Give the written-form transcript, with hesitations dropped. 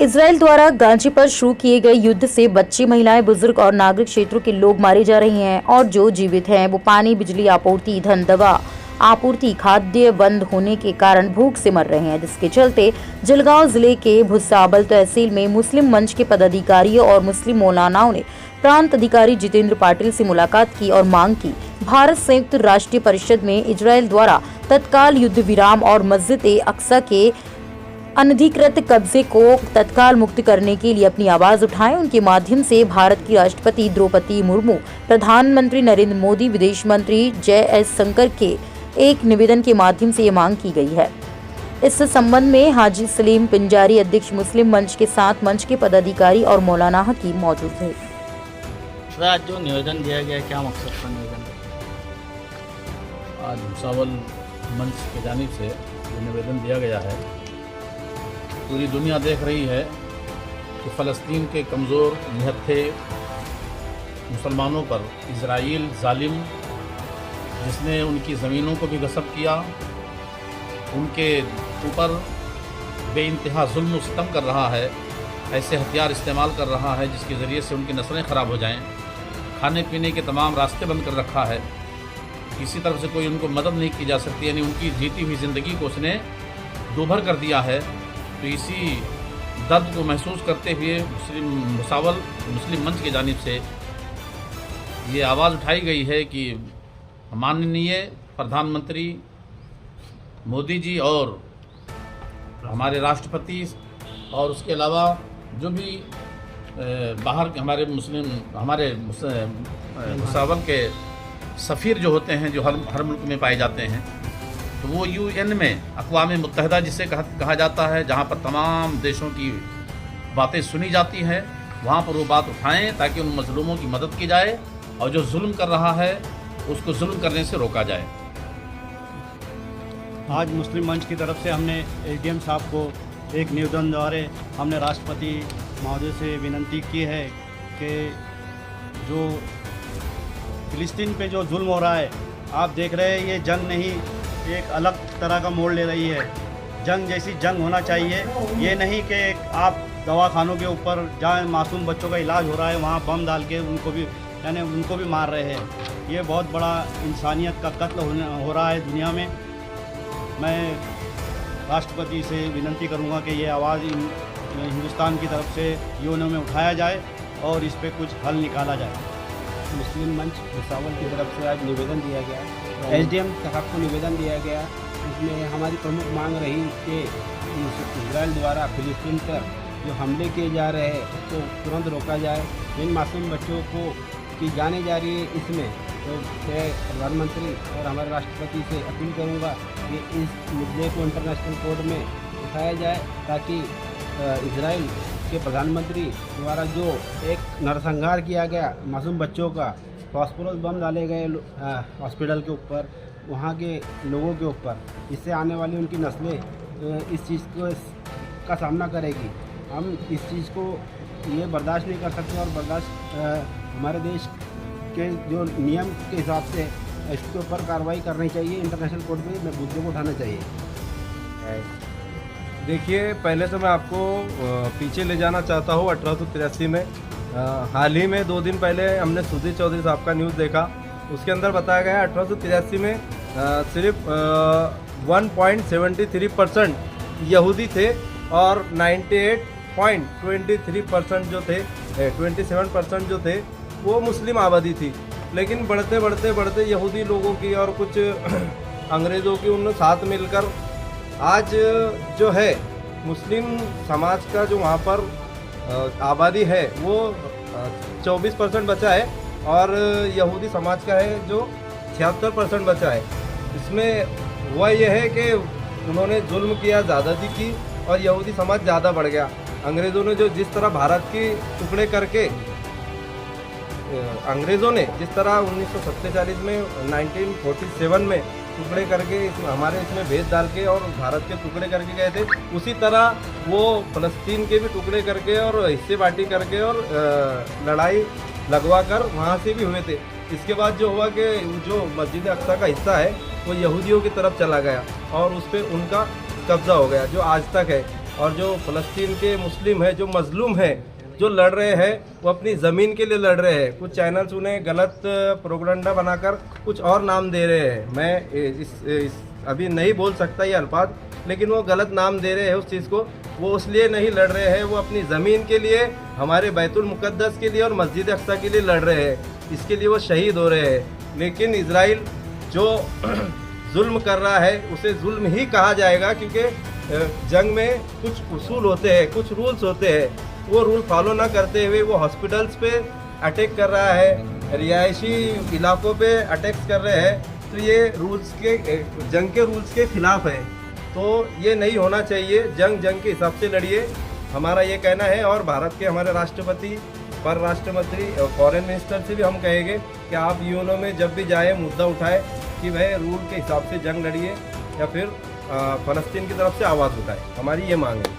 Israel द्वारा गाजे पर शुरू किए गए युद्ध से बच्चे, महिलाएं, बुजुर्ग और नागरिक क्षेत्रों के लोग मारे जा रहे हैं और जो जीवित हैं वो पानी, बिजली आपूर्ति, ईंधन, दवा आपूर्ति, खाद्य बंद होने के कारण भूख से मर रहे हैं, जिसके चलते जलगांव जिले के भुसावल तहसील में मुस्लिम मंच के पदाधिकारियों और मुस्लिम मौलानाओं ने प्रांत अधिकारी जितेंद्र पाटिल से मुलाकात की और मांग की भारत संयुक्त राष्ट्र परिषद में इजराइल द्वारा तत्काल युद्ध विराम और मस्जिद-ए-अक्सा के अनधिकृत कब्जे को तत्काल मुक्त करने के लिए अपनी आवाज उठाएं। उनके माध्यम से भारत की राष्ट्रपति द्रौपदी मुर्मू, प्रधानमंत्री नरेंद्र मोदी, विदेश मंत्री JS शंकर के एक निवेदन के माध्यम से ये मांग की गई है। इस संबंध में हाजी सलीम पिंजारी, अध्यक्ष मुस्लिम मंच के साथ मंच के पदाधिकारी और मौलाना हकीम मौजूद थे। आज जो निवेदन दिया गया, क्या मकसद का निवेदन? आज भुसावल मंच की जानिब से जो निवेदन दिया गया है, पूरी दुनिया देख रही है कि फ़लस्तीन के कमज़ोर निहत्थे मुसलमानों पर इजराइल जालिम, जिसने उनकी ज़मीनों को भी गस्ब किया, उनके ऊपर बेइंतहा जुल्म व सितम कर रहा है, ऐसे हथियार इस्तेमाल कर रहा है जिसके ज़रिए से उनकी नस्लें ख़राब हो जाएं, खाने पीने के तमाम रास्ते बंद कर रखा है, किसी तरफ से कोई उनको मदद नहीं की जा सकती, यानी उनकी जीती हुई ज़िंदगी को उसने दोभर कर दिया है। तो इसी दर्द को महसूस करते हुए भुसावल मुस्लिम मंच की जानिब से ये आवाज़ उठाई गई है कि माननीय प्रधानमंत्री मोदी जी और हमारे राष्ट्रपति और उसके अलावा जो भी बाहर के हमारे भुसावल के सफ़ीर जो होते हैं, जो हर मुल्क में पाए जाते हैं, तो वो UN में अक़वाम मुत्तहिदा जिसे कहा जाता है, जहाँ पर तमाम देशों की बातें सुनी जाती हैं, वहाँ पर वो बात उठाएं ताकि उन मज़लूमों की मदद की जाए और जो जुल्म कर रहा है उसको जुल्म करने से रोका जाए। आज मुस्लिम मंच की तरफ से हमने SDM साहब को एक निवेदन द्वारा हमने राष्ट्रपति महोदय से विनती की है कि जो फ़िलिस्तीन पे जो जुल्म हो रहा है, आप देख रहे हैं ये जंग नहीं, एक अलग तरह का मोड़ ले रही है। जंग जैसी जंग होना चाहिए, ये नहीं कि आप दवाखानों के ऊपर जहाँ मासूम बच्चों का इलाज हो रहा है वहाँ बम डाल के उनको भी मार रहे हैं। ये बहुत बड़ा इंसानियत का कत्ल हो रहा है दुनिया में। मैं राष्ट्रपति से विनती करूँगा कि ये आवाज़ हिंदुस्तान की तरफ से UN में उठाया जाए और इस पर कुछ हल निकाला जाए। मुस्लिम मंच भुसावल की तरफ से आज निवेदन दिया गया, SDM साहब को निवेदन दिया गया। इसमें हमारी प्रमुख मांग रही कि इजराइल द्वारा फ़िलिस्तीन पर जो हमले किए जा रहे हैं उसको तुरंत रोका जाए। इन मासूम बच्चों को की जाने जा रही है, इसमें तो मैं प्रधानमंत्री और हमारे राष्ट्रपति से अपील करूंगा कि इस मुद्दे को इंटरनेशनल कोर्ट में उठाया जाए ताकि इजराइल के प्रधानमंत्री द्वारा जो एक नरसंहार किया गया मासूम बच्चों का, फॉस्फोरस बम डाले गए हॉस्पिटल के ऊपर, वहाँ के लोगों के ऊपर, इससे आने वाली उनकी नस्लें इस चीज़ का सामना करेगी। हम इस चीज़ को ये बर्दाश्त नहीं कर सकते और हमारे देश के जो नियम के हिसाब से इसके ऊपर कार्रवाई करनी चाहिए, इंटरनेशनल कोर्ट में मुद्दे को उठाना चाहिए। देखिए, पहले तो मैं आपको पीछे ले जाना चाहता हूँ 1883 में। हाल ही में 2 दिन पहले हमने सुधीर चौधरी साहब का न्यूज़ देखा, उसके अंदर बताया गया 1883 में सिर्फ 1.73% यहूदी थे और 98.23% जो थे 27% जो थे वो मुस्लिम आबादी थी। लेकिन बढ़ते यहूदी लोगों की और कुछ अंग्रेज़ों की उन साथ मिलकर आज जो है मुस्लिम समाज का जो वहाँ पर आबादी है वो 24% बचा है और यहूदी समाज का है जो 76% बचा है। इसमें हुआ ये है कि उन्होंने जुल्म किया, ज़्यादती की और यहूदी समाज ज़्यादा बढ़ गया। अंग्रेज़ों ने जिस तरह 1947 में 1947 में टुकड़े करके हमारे इसमें भेद डाल के और भारत के टुकड़े करके गए थे, उसी तरह वो फ़लस्तीन के भी टुकड़े करके और हिस्से बाटी करके और लड़ाई लगवा कर वहाँ से भी हुए थे। इसके बाद जो हुआ कि जो मस्जिद-ए-अक्सा का हिस्सा है वो यहूदियों की तरफ चला गया और उस पर उनका कब्ज़ा हो गया, जो आज तक है। और जो फ़लस्तीन के मुस्लिम है, जो मजलूम है, जो लड़ रहे हैं, वो अपनी ज़मीन के लिए लड़ रहे हैं। कुछ चैनल्स उन्हें गलत प्रोपेगेंडा बनाकर कुछ और नाम दे रहे हैं। मैं इस अभी नहीं बोल सकता ये अल्फाज, लेकिन वो गलत नाम दे रहे हैं उस चीज़ को। वो इसलिए नहीं लड़ रहे हैं, वो अपनी ज़मीन के लिए, हमारे बैतुल मुक़द्दस के लिए और मस्जिद अक़सा के लिए लड़ रहे हैं। इसके लिए वो शहीद हो रहे हैं। लेकिन इज़राइल जो जुल्म कर रहा है उसे जुल्म ही कहा जाएगा, क्योंकि जंग में कुछ उसूल होते हैं, कुछ रूल्स होते हैं। वो रूल फॉलो ना करते हुए वो हॉस्पिटल्स पे अटैक कर रहा है, रिहायशी इलाकों पे अटैक्स कर रहे हैं। तो ये रूल्स के, जंग के रूल्स के खिलाफ है। तो ये नहीं होना चाहिए। जंग के हिसाब से लड़िए, हमारा ये कहना है। और भारत के हमारे राष्ट्रपति, परराष्ट्र मंत्री, फॉरेन मिनिस्टर से भी हम कहेंगे कि आप यूएनओ में जब भी जाए मुद्दा उठाए कि वह रूल के हिसाब से जंग लड़िए या फिर फ़लस्तीन की तरफ से आवाज़ उठाए। हमारी ये मांग है।